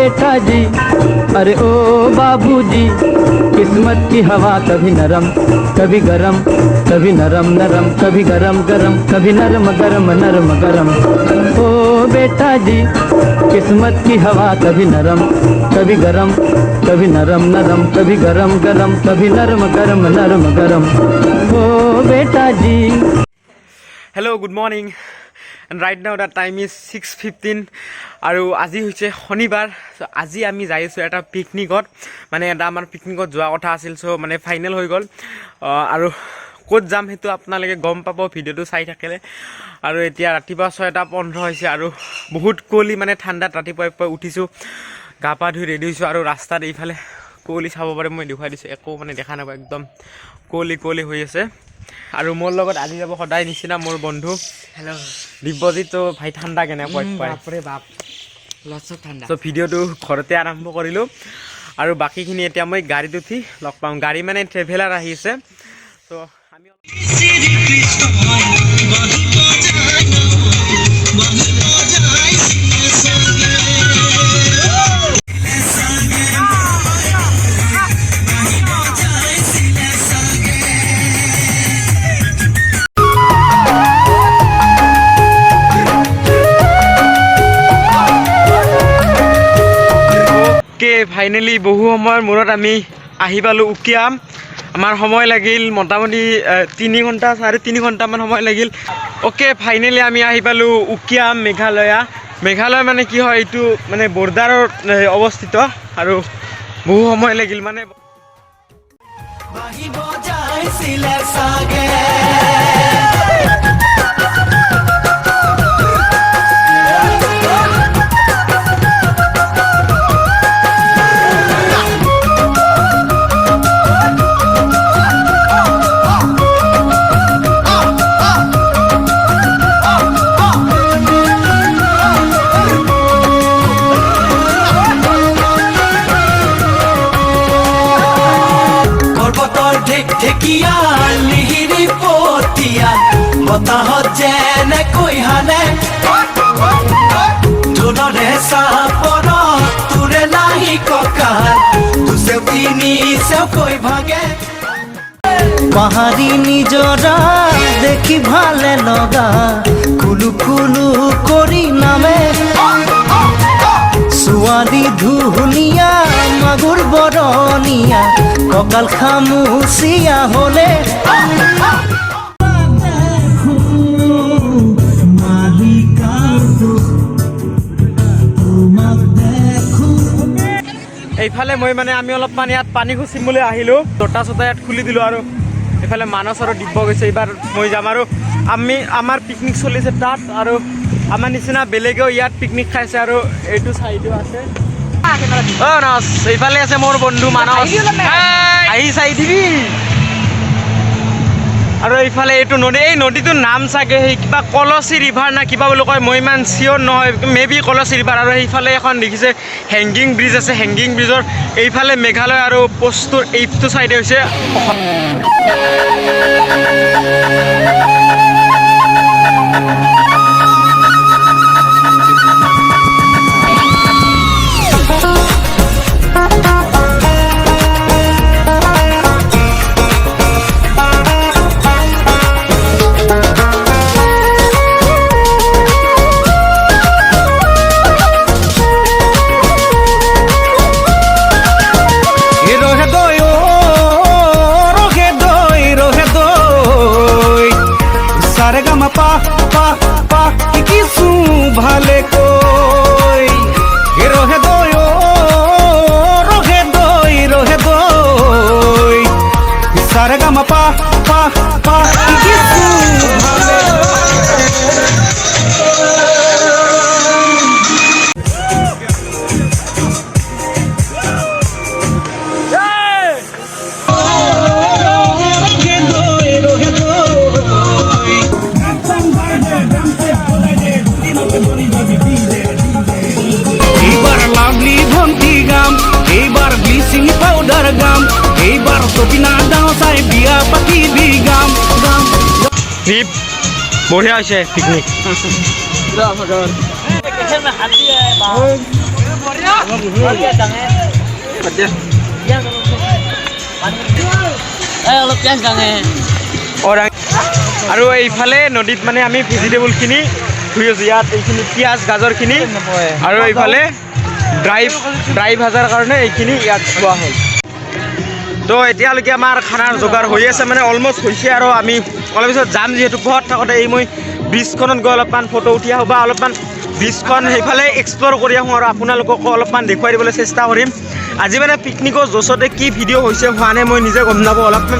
बेटा जी, अरे ओ बाबूजी, किस्मत की हवा कभी नरम कभी गरम, कभी नरम नरम कभी गरम गरम, कभी नरम गरम नरम गरम। ओ बेटा जी, किस्मत की हवा कभी नरम कभी गरम, कभी नरम नरम कभी गरम गरम, कभी नरम गरम नरम गरम। ओ बेटा जी। Hello, good morning. And right now the time is 6:15 আৰু আজি হৈছে শনিবাৰ। সো আজি আমি যাই আছো এটা পিকনিকত, মানে এটা আমাৰ পিকনিকত যোৱা কথা আছিল। সো মানে ফাইনেল হৈ গ'ল আৰু ক'ত যাম সেইটো আপোনালোকে গম পাব ভিডিঅ'টো চাই থাকিলে। আৰু এতিয়া ৰাতিপুৱা 6:15 হৈছে আৰু বহুত কুঁৱলী, মানে ঠাণ্ডাত ৰাতিপুৱাই উঠিছোঁ, গা পা ধুই ৰেডি হৈছোঁ আৰু ৰাস্তাত এইফালে কুঁৱলী চাব পাৰে, মই দেখুৱাই দিছোঁ, একো মানে দেখা নাপায়, একদম কুঁৱলী হৈ আছে। আৰু মোৰ লগত আজি যাব সদায় নিচিনা মোৰ বন্ধু হেল্ল' দিব্যজিত। ভাই ঠাণ্ডা কেনেকুৱা বাপৰে বাপ, লচক ঠাণ্ডা। চ' ভিডিঅ'টো ঘৰতে আৰম্ভ কৰিলোঁ আৰু বাকীখিনি এতিয়া মই গাড়ীত উঠি লগ পাম। গাড়ী মানে ট্ৰেভেলাৰ আহিছে। চ' আমি ফাইনেলি বহু সময়ৰ মূৰত আমি আহি পালোঁ উকিয়াম। আমাৰ সময় লাগিল মোটামুটি 3 ঘণ্টা 3.5 ঘণ্টামান সময় লাগিল। অ'কে, ফাইনেলি আমি আহি পালোঁ উকিয়াম, মেঘালয় মানে কি হয়, এইটো মানে বৰ্ডাৰত অৱস্থিত আৰু বহু সময় লাগিল মানে ঢেকিয়া লিহিৰি পতিয়া বতাহত যেনে কৈহানে জোনৰে চাপৰত তোৰে নাহি কঁকাল দুচেও তিনি চেও কৈ ভাগে পাহাৰী নিজৰা দেখি ভালে লগা কুলু কুলু কৰি নামে ছোৱালী ধুনীয়া মাগুৰ বৰণীয়া কঁকাল খামুচিয়া হ'লে এইফালে মই মানে আমি অলপমান ইয়াত পানী খুচিম বুলি আহিলোঁ, জোতা চোতা ইয়াত খুলি দিলোঁ আৰু এইফালে মানস আৰু দিব্য গৈছে। এইবাৰ মই যাম আৰু আমাৰ পিকনিক চলিছে তাত, আৰু আমাৰ নিচিনা বেলেগেও ইয়াত পিকনিক খাইছে আৰু এইটো চাইডো আছে। নাচ এইফালে আছে মোৰ বন্ধু মানস, আহি চাই দিবি। আৰু এইফালে এইটো নদী, এই নদীটোৰ নাম চাগে সেই কিবা কলচী ৰিভাৰ না কিবা বুলি কয়, মই ইমান চিয়'ৰ নহয়, মেবি কলচী ৰিভাৰ। আৰু সেইফালে এখন দেখিছে হেংগিং ব্ৰিজ আছে, হেংগিং ব্ৰিজৰ এইফালে মেঘালয় আৰু পোষ্টটোৰ এইটো চাইডে হৈছে অসম। ভালে কই রহে দই রহে দই সারে গামা পা পা পা কিছু ভালে বঢ়িয়া হৈছে পিকনিক। আৰু এইফালে নদীত মানে আমি ভেজিটেবলখিনি ধুই আছোঁ ইয়াত এইখিনি পিঁয়াজ গাজৰখিনি আৰু এইফালে ড্ৰাই ভাজাৰ কাৰণে এইখিনি ইয়াত খোৱা হ'ল তো এতিয়ালৈকে আমাৰ খানাৰ যোগাৰ হৈ আছে মানে অলমষ্ট হৈছে আৰু আমি অলপ পিছত যাম যিহেতু পথত থাকোঁতে এই মই ব্ৰিজখনত গৈ অলপমান ফটো উঠি আহোঁ বা অলপমান ব্ৰিজখন সেইফালে এক্সপ্ল'ৰ কৰি আহোঁ আৰু আপোনালোককো অলপমান দেখুৱাই দিবলৈ চেষ্টা কৰিম আজি মানে পিকনিকৰ জছতে কি ভিডিঅ' হৈছে হোৱা নাই মই নিজে গম নাপাওঁ অলপমান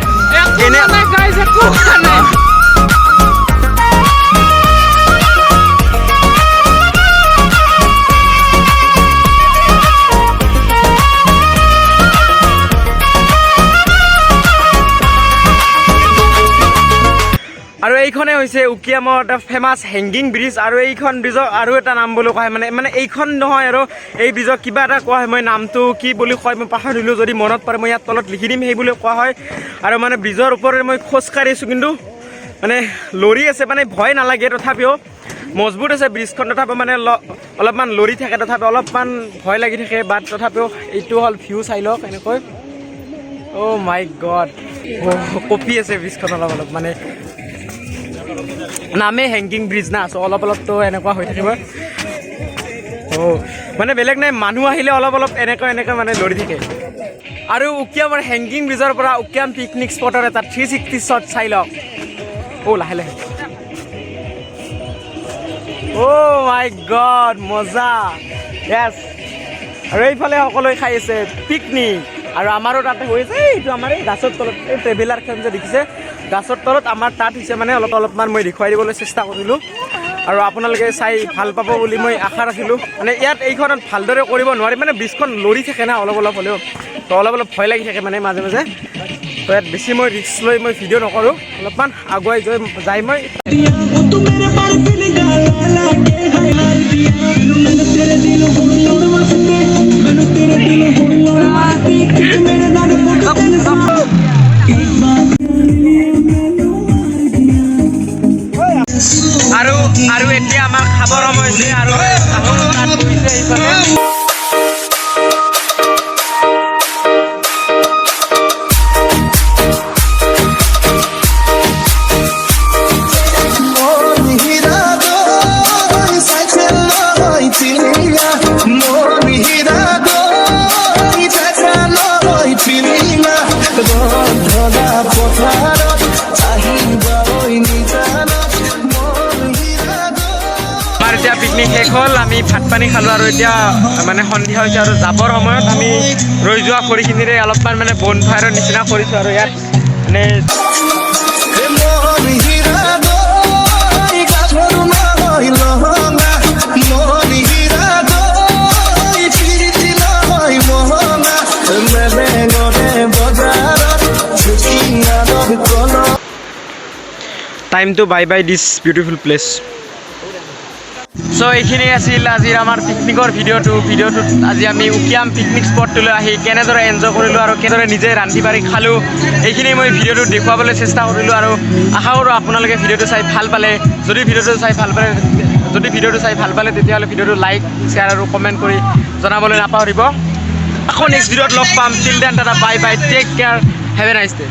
এনে আৰু এইখনে হৈছে উকিয়ামৰ এটা ফেমাছ হেংগিং ব্ৰিজ আৰু এইখন ব্ৰিজক আৰু এটা নাম বুলি কোৱা হয় মানে এইখন নহয় আৰু এই ব্ৰিজক কিবা এটা কোৱা হয় মই নামটো কি বুলি কয় মই পাহৰিলোঁ যদি মনত পৰে মই ইয়াত তলত লিখি দিম সেই বুলি কোৱা হয় আৰু মানে ব্ৰিজৰ ওপৰেৰে মই খোজকাঢ়ি আছোঁ কিন্তু মানে লৰি আছে মানে ভয় নালাগে তথাপিও মজবুত আছে ব্ৰিজখন তথাপিও মানে অলপমান লৰি থাকে তথাপিও অলপমান ভয় লাগি থাকে বাট তথাপিও এইটো হ'ল ভিউ চাই লওক এনেকৈ অ' মাই গড কঁপি আছে ব্ৰিজখন অলপ মানে নামে হেংগিং ব্ৰিজ না চ' অলপতো এনেকুৱা হৈ থাকিব মানে বেলেগ নাই মানুহ আহিলে অলপ এনেকৈ মানে লৰি থাকে আৰু উকিয়ামৰ হেংগিং ব্ৰিজৰ পৰা উকিয়াম পিকনিক স্পটৰ এটা 360 শ্বট চাই লওক লাহে মাই গড মজা য়েছ আৰু এইফালে সকলোৱে খাই আছে পিকনিক আৰু আমাৰো তাতে হৈছে এইটো আমাৰ এই গাছৰ তলত এই ট্ৰেভেলাৰখন যে দেখিছে গাছৰ তলত আমাৰ তাত হৈছে মানে অলপমান মই দেখুৱাই দিবলৈ চেষ্টা কৰিলোঁ আৰু আপোনালোকে চাই ভাল পাব বুলি মই আশা ৰাখিলোঁ মানে ইয়াত এইখনত ভালদৰে কৰিব নোৱাৰি মানে ব্ৰিজখন লৰি থাকে না অলপ হ'লেও তো অলপ ভয় লাগি থাকে মানে মাজে মাজে তো ইয়াত বেছি মই ৰিস্ক লৈ মই ভিডিঅ' নকৰোঁ অলপমান আগুৱাই যাই মই আৰু এতিয়া আমাৰ খাবৰ সময় হৈছে আৰু পিকনিক শেষ হ'ল আমি ভাত পানী খালোঁ আৰু এতিয়া মানে সন্ধিয়া হৈছে আৰু যাবৰ সময়ত আমি ৰৈ যোৱা খৰিখিনিৰে অলপমান মানে বন ফায়াৰৰ নিচিনা কৰিছোঁ আৰু ইয়াত মানে time to bye this beautiful place so' এইখিনি আছিল আজিৰ আমাৰ পিকনিকৰ ভিডিঅ'টোত আজি আমি উকিয়াম পিকনিক স্পটটোলৈ আহি কেনেদৰে এনজয় কৰিলোঁ আৰু কেনেদৰে নিজে ৰান্ধি বাঢ়ি খালোঁ এইখিনি মই ভিডিঅ'টোত দেখুৱাবলৈ চেষ্টা কৰিলোঁ আৰু আশা কৰোঁ আপোনালোকে ভিডিঅ'টো চাই ভাল পালে যদি ভিডিঅ'টো চাই ভাল পালে তেতিয়াহ'লে ভিডিঅ'টো লাইক শ্বেয়াৰ আৰু কমেণ্ট কৰি জনাবলৈ নাপাহৰিব আকৌ নেক্সট ভিডিঅ'ত লগ পাম till then tata bye take care have a nice day